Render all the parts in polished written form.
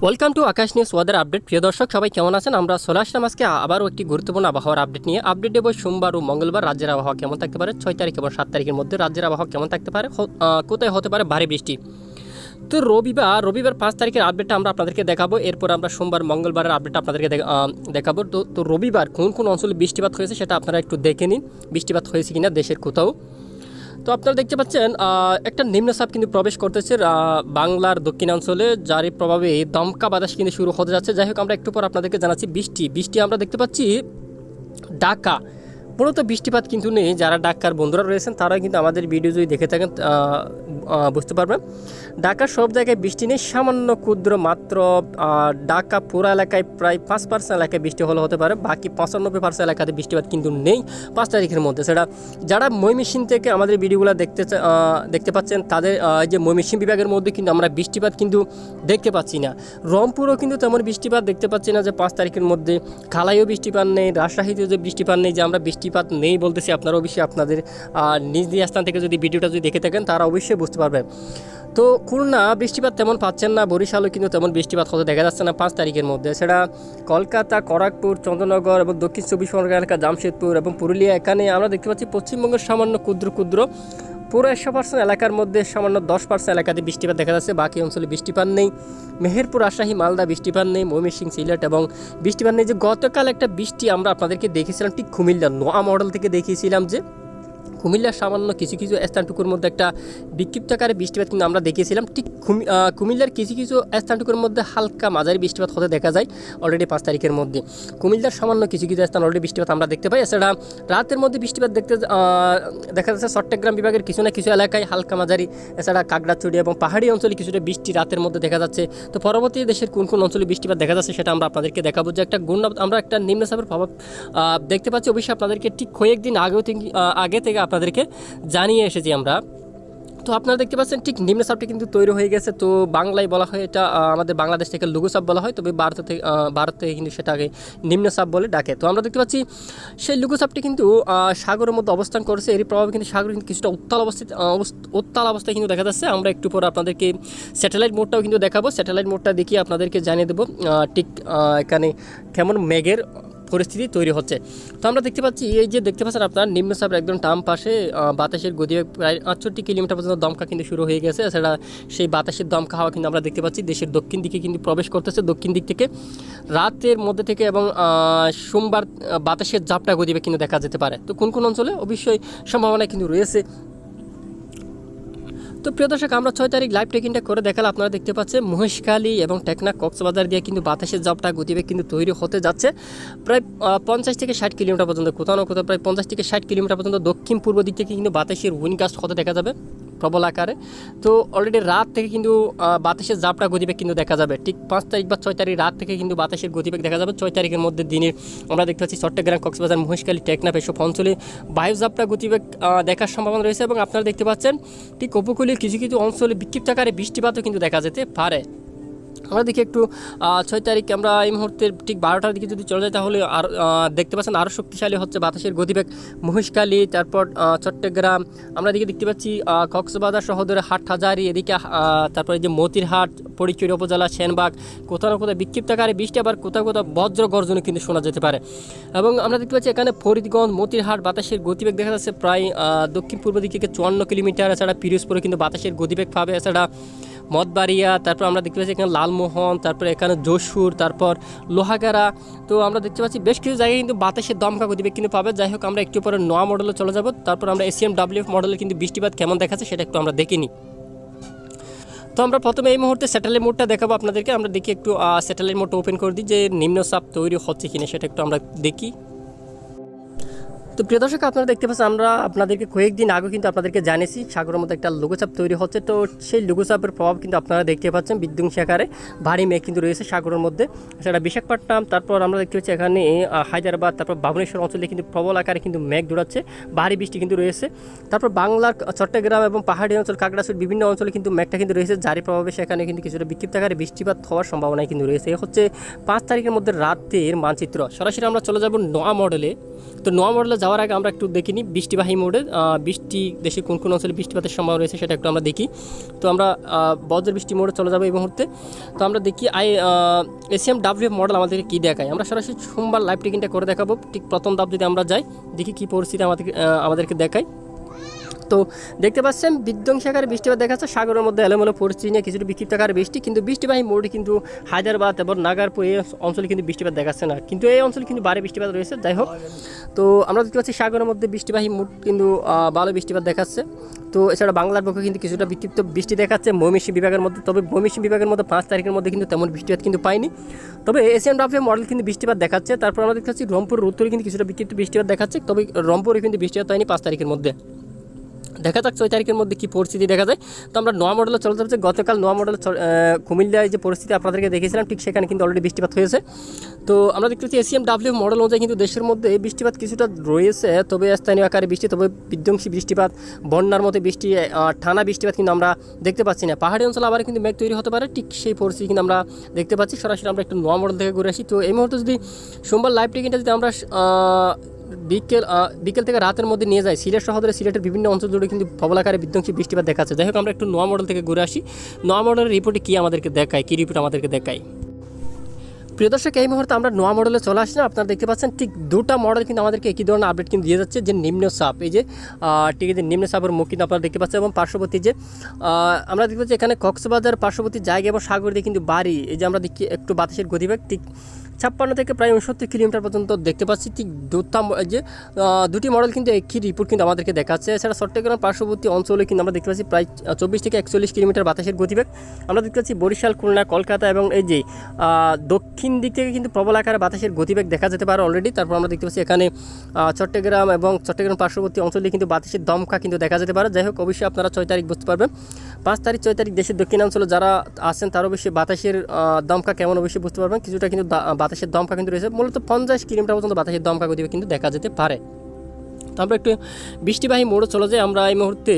Welcome to Akash news weather update. প্রিয় দর্শক সবাই কেমন আছেন? আমরা চলে আসলাম আজকে আবারও একটি গুরুত্বপূর্ণ আবহাওয়ার আপডেট নিয়ে। আপডেট দেব সোমবার ও মঙ্গলবার রাজ্যের আবহাওয়া কেমন থাকতে পারে, 6 তারিখ এবং 7 তারিখের মধ্যে রাজ্যের আবহাওয়া কেমন থাকতে পারে, কোথায় হতে পারে ভারী বৃষ্টি। তো রবিবার 5 তারিখের আপডেটটা আমরা আপনাদেরকে দেখাবো। এরপর আমরা সোমবার মঙ্গলবারের আপডেটটা আপনাদেরকে দেখাবো। তো রবিবার কোন কোন অঞ্চলে বৃষ্টিপাত হয়েছে সেটা আপনারা একটু দেখে নিন, বৃষ্টিপাত হয়েছে কিনা দেশের কোথাও। তো আপনারা দেখতে পাচ্ছেন একটা নিম্নচাপ কিন্তু প্রবেশ করতেছে বাংলার দক্ষিণাঞ্চলে, যার প্রভাবে দমকা বাতাস কিন্তু শুরু হতে যাচ্ছে। যাই হোক, আমরা একটু পর আপনাদেরকে জানাচ্ছি বৃষ্টি আমরা দেখতে পাচ্ছি ঢাকা মূলত বৃষ্টিপাত কিন্তু নেই। যারা ঢাকার বন্ধুরা রয়েছেন তারা কিন্তু আমাদের ভিডিও যদি দেখে থাকেন বুঝতে পারবেন ঢাকার সব জায়গায় বৃষ্টি নেই, সামান্য ক্ষুদ্র মাত্র ঢাকা পুরো এলাকায় প্রায় 5% এলাকায় বৃষ্টি হতে পারে, বাকি 95% এলাকাতে বৃষ্টিপাত কিন্তু নেই 5 তারিখের মধ্যে। সেটা যারা ময়মনসিংহ থেকে আমাদের ভিডিওগুলো দেখতে পাচ্ছেন তাদের যে ময়মনসিংহ বিভাগের মধ্যে কিন্তু আমরা বৃষ্টিপাত কিন্তু দেখতে পাচ্ছি না। রংপুরও কিন্তু তেমন বৃষ্টিপাত দেখতে পাচ্ছি না যে 5 তারিখের মধ্যে। খালাইও বৃষ্টিপাত নেই, রাজশাহীতেও যে বৃষ্টিপাত নেই, যে আমরা বৃষ্টিপাত নেই বলতেছি, আপনারা অবশ্যই আপনাদের নিজ নিজ স্থান থেকে যদি ভিডিওটা যদি দেখে থাকেন তারা অবশ্যই বুঝতে পারবেন। তো খুলনা বৃষ্টিপাত তেমন পাচ্ছেন না, বরিশালও কিন্তু তেমন বৃষ্টিপাত হতে দেখা যাচ্ছে না 5 তারিখের মধ্যে। সেটা কলকাতা, খড়গপুর, চন্দ্রনগর এবং দক্ষিণ 24 পরগনা এলাকা, জামশেদপুর এবং পুরুলিয়া, এখানে আমরা দেখতে পাচ্ছি পশ্চিমবঙ্গের সামান্য ক্ষুদ্র পুরো 100% এলাকার মধ্যে সামান্য 10% এলাকাতে বৃষ্টিপাত দেখা যাচ্ছে, বাকি অঞ্চলে বৃষ্টিপাত নেই। মেহেরপুর, রাজশাহী, মালদা বৃষ্টিপাত নেই, ময়মনসিংহ, সিলেট এবং বৃষ্টিপাত নেই। যে গতকাল একটা বৃষ্টি আমরা আপনাদেরকে দেখেছিলাম ঠিক কুমিল্লা নোয়া মডেল থেকে দেখিয়েছিলাম যে কুমিল্লার সামান্য কিছু স্থানটুকুর মধ্যে একটা বিক্ষিপ্ত আকারে বৃষ্টিপাত কিন্তু আমরা দেখিয়েছিলাম। ঠিক কুমিল্লার কিছু স্থানটুকুর মধ্যে হালকা মাঝারি বৃষ্টিপাত হতে দেখা যায় অলরেডি 5 তারিখের মধ্যে। কুমিল্লার সামান্য কিছু স্থান অলরেডি বৃষ্টিপাত আমরা দেখতে পাই। এছাড়া রাতের মধ্যে বৃষ্টিপাত দেখা যাচ্ছে চট্টগ্রাম বিভাগের কিছু না কিছু এলাকায় হালকা মাঝারি, এছাড়া খাগড়াছড়ি এবং পাহাড়ি অঞ্চলে কিছুটা বৃষ্টি রাতের মধ্যে দেখা যাচ্ছে। তো পরবর্তী দেশের কোন কোন অঞ্চলে বৃষ্টিপাত দেখা যাচ্ছে সেটা আমরা আপনাদেরকে দেখাবো। যে আমরা একটা নিম্নচাপের প্রভাব দেখতে পাচ্ছি, অবশ্যই আপনাদেরকে ঠিক কয়েকদিন আগে থেকে আপনাদেরকে জানিয়ে এসেছি আমরা। তো আপনারা দেখতে পাচ্ছেন ঠিক নিম্নচাপটি কিন্তু তৈরি হয়ে গেছে। তো বাংলায় বলা হয় এটা আমাদের বাংলাদেশ থেকে লঘুচাপ বলা হয়, তবে ভারত থেকে কিন্তু সেটাকে নিম্নচাপ বলে ডাকে। তো আমরা দেখতে পাচ্ছি সেই লঘুচাপটি কিন্তু সাগরের মধ্যে অবস্থান করছে, এর প্রভাবে কিন্তু সাগর কিন্তু কিছুটা উত্তাল অবস্থায় কিন্তু দেখা যাচ্ছে। আমরা একটু পরে আপনাদেরকে স্যাটেলাইট মোডটাও কিন্তু দেখাবো। স্যাটেলাইট মোডটা দেখিয়ে আপনাদেরকে জানিয়ে দেবো ঠিক এখানে কেমন মেঘের পরিস্থিতি তৈরি হচ্ছে। তো আমরা দেখতে পাচ্ছি এই যে দেখতে পাচ্ছেন আপনার নিম্নচাপের একদম ডান পাশে বাতাসের গতিবেগ প্রায় 68 কিলোমিটার পর্যন্ত দমকা কিন্তু শুরু হয়ে গেছে। এছাড়া সেই বাতাসের দমকা হাওয়া কিন্তু আমরা দেখতে পাচ্ছি দেশের দক্ষিণ দিকে কিন্তু প্রবেশ করতেছে। দক্ষিণ দিক থেকে রাতের মধ্যে থেকে এবং সোমবার বাতাসের ঝাপটা গতিবেগ কিন্তু দেখা যেতে পারে। তো কোন কোন অঞ্চলে অবশ্যই সম্ভাবনা কিন্তু রয়েছে। তো প্রিয় দর্শক, আমরা 6 তারিখ লাইভ ট্রেকিংটা করে দেখালে আপনারা দেখতে পাচ্ছেন মহেশখালী এবং টেকনাফ, কক্সবাজার দিয়ে কিন্তু বাতাসের ঝাপটা গতিবেগ কিন্তু তৈরি হতে যাচ্ছে প্রায় 50 থেকে 60 কিলোমিটার পর্যন্ত, কোথাও না কোথাও প্রায় 50 থেকে 60 কিলোমিটার পর্যন্ত দক্ষিণ পূর্ব দিক থেকে কিন্তু বাতাসের উইন্ডগাস্ট হতে দেখা যাবে প্রবল আকারে। তো অলরেডি রাত থেকে কিন্তু বাতাসের ঝাপটা গতিবেগ কিন্তু দেখা যাবে ঠিক 5 তারিখ বা 6 তারিখ রাত থেকে কিন্তু বাতাসের গতিবেগ দেখা যাবে। 6 তারিখের মধ্যে দিনের আমরা দেখতে পাচ্ছি চট্টগ্রাম, কক্সবাজার, মহেশখালী, টেকনাফ এসব অঞ্চলে বায়ু ঝাপটা গতিবেগ দেখার সম্ভাবনা রয়েছে। এবং আপনারা দেখতে পাচ্ছেন ঠিক উপকূলীয় কিছু অঞ্চলে বিক্ষিপ্ত আকারে বৃষ্টিপাতও কিন্তু দেখা যেতে পারে। আমরা দেখি একটু 6 তারিখ আমরা এই মুহূর্তে ঠিক 12টার দিকে যদি চলে যায় তাহলে আর দেখতে পাচ্ছেন আরও শক্তিশালী হচ্ছে বাতাসের গতিবেগ। মহেশখালী, তারপর চট্টগ্রাম, আমরা এদিকে দেখতে পাচ্ছি কক্সবাজার শহরের হাটহাজারী, এদিকে তারপরে যে মতিরহাট, ফটিকছড়ি উপজেলা, সেনবাগ, কোথাও না কোথাও বিক্ষিপ্ত আকারে বৃষ্টি, আবার কোথাও বজ্র গর্জনও কিন্তু শোনা যেতে পারে। এবং আমরা দেখতে পাচ্ছি এখানে ফরিদগঞ্জ, মতিরহাট বাতাসের গতিবেগ দেখা যাচ্ছে প্রায় দক্ষিণ পূর্ব দিক থেকে 54 কিলোমিটার। এছাড়া পিরোজপুরে কিন্তু বাতাসের গতিবেগ পাবে। এছাড়া মঠবাড়িয়া, তারপর আমরা দেখতে পাচ্ছি এখানে লালমোহন, তারপর এখানে যশোর, তারপর লোহাগাড়া। তো আমরা দেখতে পাচ্ছি বেশ কিছু জায়গায় কিন্তু বাতাসের দমকা গতিবেগ কিন্তু পাবে। যাই হোক, আমরা একটু পরে নোয়া মডেলে চলে যাব, তারপর আমরা ACMWF মডেলে কিন্তু বৃষ্টিপাত কেমন দেখাচ্ছে সেটা একটু আমরা দেখিনি। তো আমরা প্রথমে এই মুহূর্তে স্যাটেলাইট মোডটা দেখাবো আপনাদেরকে। আমরা দেখি একটু স্যাটেলাইট মোডটা ওপেন করে দিই যে নিম্নচাপ তৈরি হচ্ছে কিনা সেটা একটু আমরা দেখি। তো প্রিয় দর্শক, আপনারা দেখতে পাচ্ছেন আমরা আপনাদেরকে কয়েকদিন আগে কিন্তু আপনাদেরকে জানিয়েছি সাগরের মধ্যে একটা লঘুচাপ তৈরি হচ্ছে। তো সেই লঘুচাপের প্রভাব কিন্তু আপনারা দেখতে পাচ্ছেন বিধ্বংসী আকারে ভারী মেঘ কিন্তু রয়েছে সাগরের মধ্যে। সেটা বিশাখাপট্টনম, তারপর আমরা দেখতে পাচ্ছি এখানে হায়দ্রাবাদ, তারপর ভুবনেশ্বর অঞ্চলে কিন্তু প্রবল আকারে কিন্তু মেঘ দৌড়াচ্ছে, ভারী বৃষ্টি কিন্তু রয়েছে। তারপর বাংলার চট্টগ্রাম এবং পাহাড়ি অঞ্চল, খাগড়াছড়ি বিভিন্ন অঞ্চলে কিন্তু মেঘটা কিন্তু রয়েছে, যারই প্রভাবে সেখানে কিন্তু কিছুটা বিক্ষিপ্ত আকারে বৃষ্টিপাত হওয়ার সম্ভাবনাই কিন্তু রয়েছে। এ হচ্ছে 5 তারিখের মধ্যে রাতের মানচিত্র। সরাসরি আমরা চলে যাব নোয়া মডেলে। তো নোয়া মডেলে যাওয়ার আগে আমরা একটু দেখিনি বৃষ্টিবাহী মোডে বৃষ্টি দেশে কোন কোন অঞ্চলে বৃষ্টিপাতের সম্ভাবনা রয়েছে সেটা একটু আমরা দেখি। তো আমরা বজ্র বৃষ্টি মোডে চলে যাবো এই মুহূর্তে। তো আমরা দেখি ACMWF মডেল আমাদেরকে কী দেখায়। আমরা সরাসরি সোমবার লাইভ টিকিংটা করে দেখাবো। ঠিক প্রথম ধাপ যদি আমরা যাই, দেখি কী পরিস্থিতি আমাদেরকে দেখায়। তো দেখতে পাচ্ছেন বিধ্বংসী আকারে বৃষ্টিপাত দেখাচ্ছে, সাগরের মধ্যে এলোমেলো পরিস্থিতি নিয়ে কিছুটা বিক্ষিপ্ত আকারে বৃষ্টি, কিন্তু বৃষ্টিবাহী মোডে কিন্তু হায়দ্রাবাদ এবং নাগারপুর এই অঞ্চলে কিন্তু বৃষ্টিপাত দেখাচ্ছে না, কিন্তু এই অঞ্চলে কিন্তু ভারী বৃষ্টিপাত রয়েছে। যাই হোক, তো আমরা দেখতে পাচ্ছি সাগরের মধ্যে বৃষ্টিবাহী মোড কিন্তু ভালো বৃষ্টিপাত দেখাচ্ছে। তো এছাড়া বাংলার পক্ষে কিন্তু কিছুটা বিক্ষিপ্ত বৃষ্টি দেখাচ্ছে ময়মনসিংহ বিভাগের মধ্যে। তবে ময়মনসিংহ বিভাগের মধ্যে 5 তারিখের মধ্যে কিন্তু তেমন বৃষ্টিপাত কিন্তু পাইনি। তবে ACMWF মডেল কিন্তু বৃষ্টিপাত দেখাচ্ছে। তারপর আমরা দেখতে পাচ্ছি রংপুরের উত্তরে কিন্তু কিছুটা বিক্ষিপ্ত বৃষ্টিপাত দেখাচ্ছে, তবে রংপুরে কিন্তু বৃষ্টিপাত হয়নি 5 তারিখের মধ্যে। দেখা যাক 6 তারিখের মধ্যে কী পরিস্থিতি দেখা যায়। তো আমরা নোয়া মডেলে চলতে হচ্ছে। গতকাল নোয়া মডেলে কুমিল্লায় যে পরিস্থিতি আপনাদেরকে দেখেছিলাম, ঠিক সেখানে কিন্তু অলরেডি বৃষ্টিপাত হয়েছে। তো আমরা দেখতে পাচ্ছি ACMWF মডেল অনুযায়ী কিন্তু দেশের মধ্যে বৃষ্টিপাত কিছুটা রয়েছে, তবে স্থানীয় আকারে বৃষ্টি, তবে বিধ্বংসী বৃষ্টিপাত, বন্যার মতো বৃষ্টি, টানা বৃষ্টিপাত কিন্তু আমরা দেখতে পাচ্ছি না। পাহাড়ি অঞ্চলে আবার কিন্তু মেঘ তৈরি হতে পারে, ঠিক সেই পরিস্থিতি কিন্তু আমরা দেখতে পাচ্ছি। সরাসরি আমরা একটু নোয়া মডেল থেকে ঘুরে আসি। তো এই মুহূর্তে যদি সোমবার লাইভ টিকিংটা যদি আমরা বিকেল থেকে রাতের মধ্যে নিয়ে যায়, সিলেট শহরে সিলেটের বিভিন্ন অঞ্চল জুড়ে কিন্তু প্রবল আকারে বিধ্বংসী বৃষ্টিপাত দেখাচ্ছে। যাই হোক, আমরা একটু নোয়া মডেল থেকে ঘুরে আসি। নোয়া মডেলের রিপোর্টে কী আমাদেরকে দেখায়, কী রিপোর্ট আমাদেরকে দেখায়। প্রিয় দর্শক, এই মুহূর্তে আমরা নোয়া মডেলে চলে আসছি। আপনারা দেখতে পাচ্ছেন ঠিক দুটা মডেল কিন্তু আমাদেরকে একই ধরনের আপডেট কিন্তু দিয়ে যাচ্ছে, যে নিম্নচাপ, এই যে ঠিক আছে নিম্নচাপের মুখ কিন্তু আপনারা দেখতে পাচ্ছেন, এবং পার্শ্ববর্তী যে আমরা দেখতে পাচ্ছি এখানে কক্সবাজার পার্শ্ববর্তী জায়গা এবং সাগর দিয়ে কিন্তু বাড়ি, এই যে আমরা দেখি একটু বাতাসের গতিবেগ ঠিক 56 থেকে প্রায় 69 কিলোমিটার পর্যন্ত দেখতে পাচ্ছি। ঠিক দুটি মডেল কিন্তু একই রিপোর্ট কিন্তু আমাদেরকে দেখাচ্ছে। এছাড়া চট্টগ্রাম পার্শ্ববর্তী অঞ্চলে কিন্তু আমরা দেখতে পাচ্ছি প্রায় 24 থেকে 41 কিলোমিটার বাতাসের গতিবেগ। আমরা দেখতে পাচ্ছি বরিশাল, খুলনা, কলকাতা এবং এই যে দক্ষিণ দিক থেকে কিন্তু প্রবল আকারে বাতাসের গতিবেগ দেখা যেতে পারে অলরেডি। তারপর আমরা দেখতে পাচ্ছি এখানে চট্টগ্রাম এবং চট্টগ্রাম পার্শ্ববর্তী অঞ্চলে কিন্তু বাতাসের দমকা কিন্তু দেখা যেতে পারে। যাই হোক, অবশ্যই আপনারা 6 তারিখ বুঝতে পারবেন। 5 তারিখ 6 তারিখ দেশের দক্ষিণাঞ্চলে যারা আছেন তারা অবশ্যই বাতাসের দমকা কেমন অবশ্যই বুঝতে পারবেন। কিছুটা কিন্তু বাতাসের দমকা কিন্তু রয়েছে, মূলত 50 কিলোমিটার পর্যন্ত বাতাসের দমকা গতিবেগ কিন্তু দেখা যেতে পারে। তো আমরা একটু বৃষ্টিবাহী মোড়ে চলে যাই। আমরা এই মুহূর্তে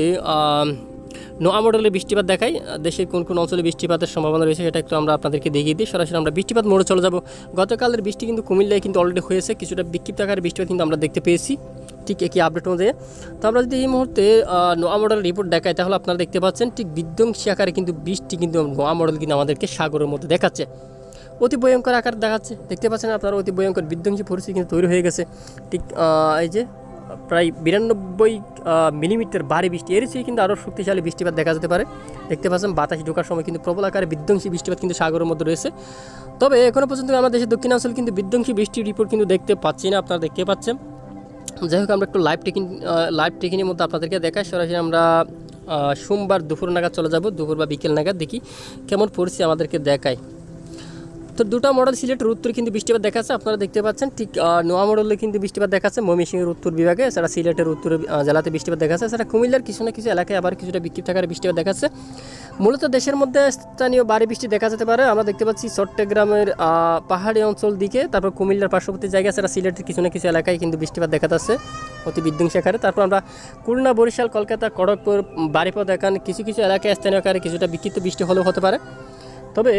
নোয়া মডেলে বৃষ্টিপাত দেখাই, দেশের কোন কোন অঞ্চলে বৃষ্টিপাতের সম্ভাবনা রয়েছে সেটা একটু আমরা আপনাদেরকে দেখিয়ে দিই। সরাসরি আমরা বৃষ্টিপাত মোড়ে চলে যাব। গতকালের বৃষ্টি কিন্তু কুমিল্লায় কিন্তু অলরেডি হয়েছে, কিছুটা বিক্ষিপ্ত আকারে বৃষ্টিপাত কিন্তু আমরা দেখতে পেয়েছি ঠিক একই আপডেট অনুযায়ী। তো আমরা যদি এই মুহূর্তে নোয়া মডেল রিপোর্ট দেখাই, তাহলে আপনারা দেখতে পাচ্ছেন ঠিক বিধ্বংসী আকারে কিন্তু বৃষ্টি কিন্তু নোয়া মডেল কিন্তু আমাদেরকে সাগরের মধ্যে দেখাচ্ছে, অতি ভয়ঙ্কর আকার দেখাচ্ছে। দেখতে পাচ্ছেন আপনারা অতি ভয়ঙ্কর বিধ্বংসী পরিস্থিতি কিন্তু তৈরি হয়ে গেছে। ঠিক এই যে প্রায় 92 মিলিমিটার ভারী বৃষ্টি, এর চেয়ে কিন্তু আরও শক্তিশালী বৃষ্টিপাত দেখা যেতে পারে। দেখতে পাচ্ছেন বাতাস ঢোকার সময় কিন্তু প্রবল আকারে বিধ্বংসী বৃষ্টিপাত কিন্তু সাগরের মধ্যে রয়েছে। তবে এখনও পর্যন্ত আমাদের দেশের দক্ষিণাঞ্চল কিন্তু বিধ্বংসী বৃষ্টির রিপোর্ট কিন্তু দেখতে পাচ্ছি না, আপনারা দেখতে পাচ্ছেন। যাই হোক, আমরা একটু লাইভ টেকিংয়ের মধ্যে আপনাদেরকে দেখাই। সরাসরি আমরা সোমবার দুপুর নাগাদ চলে যাব, দুপুর বা বিকেল নাগাদ, দেখি কেমন পরিস্থিতি আমাদেরকে দেখায়। তো দুটো মডেল সিলেটের উত্তরে কিন্তু বৃষ্টিপাত দেখাচ্ছে, আপনারা দেখতে পাচ্ছেন। ঠিক নোয়া মডেলে কিন্তু বৃষ্টিপাত দেখাচ্ছে ময়মনসিংহের উত্তর বিভাগে, এছাড়া সিলেটের উত্তর জেলাতে বৃষ্টিপাত দেখাচ্ছে, এছাড়া কুমিল্লার কিছু না কিছু এলাকায় আবার কিছুটা বিক্ষিপ্ত আকারে বৃষ্টিপাত দেখাচ্ছে। মূলত দেশের মধ্যে স্থানীয় ভারী বৃষ্টি দেখা যেতে পারে। আমরা দেখতে পাচ্ছি চট্টগ্রামের পাহাড়ি অঞ্চল দিকে, তারপর কুমিল্লার পার্শ্ববর্তী জায়গা, এছাড়া সিলেটের কিছু না কিছু এলাকায় কিন্তু বৃষ্টিপাত দেখা যাচ্ছে অতি বিধ্বংসী আকারে। তারপর আমরা খুলনা, বরিশাল, কলকাতা, খড়গপুর, বারিপদ এখানে কিছু কিছু এলাকায় স্থানীয় আকারে কিছুটা বিক্ষিপ্ত বৃষ্টি হলেও হতে পারে। তবে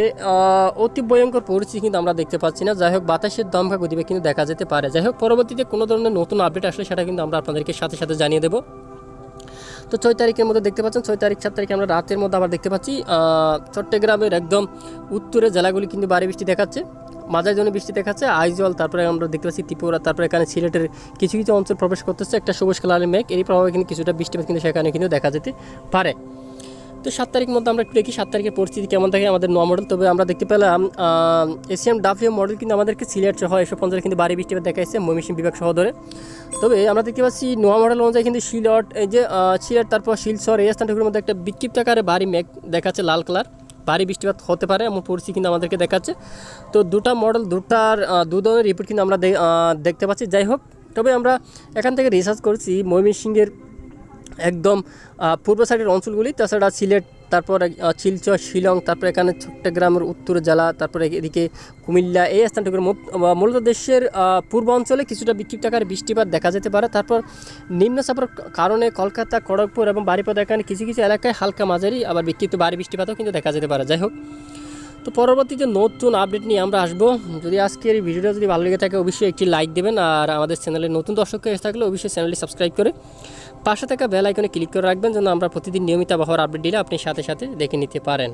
অতি ভয়ঙ্কর পরিস্থিতি কিন্তু আমরা দেখতে পাচ্ছি না। যাই হোক, বাতাসের দমকা গতিবেগ কিন্তু দেখা যেতে পারে। যাই হোক, পরবর্তীতে কোনো ধরনের নতুন আপডেট আসলে সেটা কিন্তু আমরা আপনাদেরকে সাথে সাথে জানিয়ে দেবো। তো 6 তারিখের মধ্যে দেখতে পাচ্ছেন, 6 তারিখ 7 তারিখে আমরা রাতের মধ্যে আবার দেখতে পাচ্ছি চট্টগ্রামের একদম উত্তরের জেলাগুলি কিন্তু ভারী বৃষ্টি দেখাচ্ছে, মাঝারি জন্য বৃষ্টি দেখাচ্ছে। আইজল, তারপরে আমরা দেখতে পাচ্ছি ত্রিপুরা, তারপরে এখানে সিলেটের কিছু কিছু অঞ্চল প্রবেশ করতেছে একটা সবুজ কালারের মেঘ, এরই প্রভাবে কিন্তু কিছুটা বৃষ্টিপাত কিন্তু সেখানে কিন্তু দেখা যেতে পারে। তো 7 তারিখ মধ্যে আমরা একটু দেখি 7 তারিখের পরিস্থিতি কেমন থাকে আমাদের নোয়া মডেল। তবে আমরা দেখতে পেলাম ACMWF মডেল কিন্তু আমাদেরকে সিলেট সহ 150 কিন্তু ভারী বৃষ্টিপাত দেখাইছে ময়মনসিংহ বিভাগ সহ ধরে। তবে আমরা দেখতে পাচ্ছি নোয়া মডেল অনুযায়ী কিন্তু সিলেট, এই যে সিলেট, তারপর শিলচর, এই স্থানগুলোর মধ্যে একটা বিক্ষিপ্ত আকারে ভারী মেঘ দেখাচ্ছে, লাল কালার, ভারী বৃষ্টিপাত হতে পারে এমন পরিস্থিতি কিন্তু আমাদেরকে দেখাচ্ছে। তো দুটা মডেল দু ধরনের রিপোর্ট কিন্তু আমরা দেখতে পাচ্ছি। যাই হোক, তবে আমরা এখান থেকে রিসার্চ করছি ময়মনসিংহের একদম পূর্ব সাইডের অঞ্চলগুলি, তাছাড়া সিলেট, তারপর শিলচর, শিলং, তারপর এখানে চট্টগ্রামের উত্তর জেলা, তারপরে এদিকে কুমিল্লা, এই স্থানটুকুর মূলত দেশের পূর্ব অঞ্চলে কিছুটা বিক্ষিপ্ত আকারে বৃষ্টিপাত দেখা যেতে পারে। তারপর নিম্নচাপের কারণে কলকাতা, খড়গপুর এবং বারিপদ এখানে কিছু কিছু এলাকায় হালকা মাঝারি আবার বিক্ষিপ্ত ভারী বৃষ্টিপাতও কিন্তু দেখা যেতে পারে। যাই হোক, তো পরবর্তীতে নতুন আপডেট নিয়ে আমরা আসবো। যদি আজকের এই ভিডিওটা যদি ভালো লেগে থাকে অবশ্যই একটি লাইক দেবেন, আর আমাদের চ্যানেলে নতুন দর্শক এসে থাকলে অবশ্যই চ্যানেলটি সাবস্ক্রাইব করে পাশে থাকা বেল আইকনে ক্লিক করে রাখবেন, যেন আমরা প্রতিদিন নিয়মিত আবহাওয়ার আপডেট দিলে আপনি সাথে সাথে দেখে নিতে পারেন।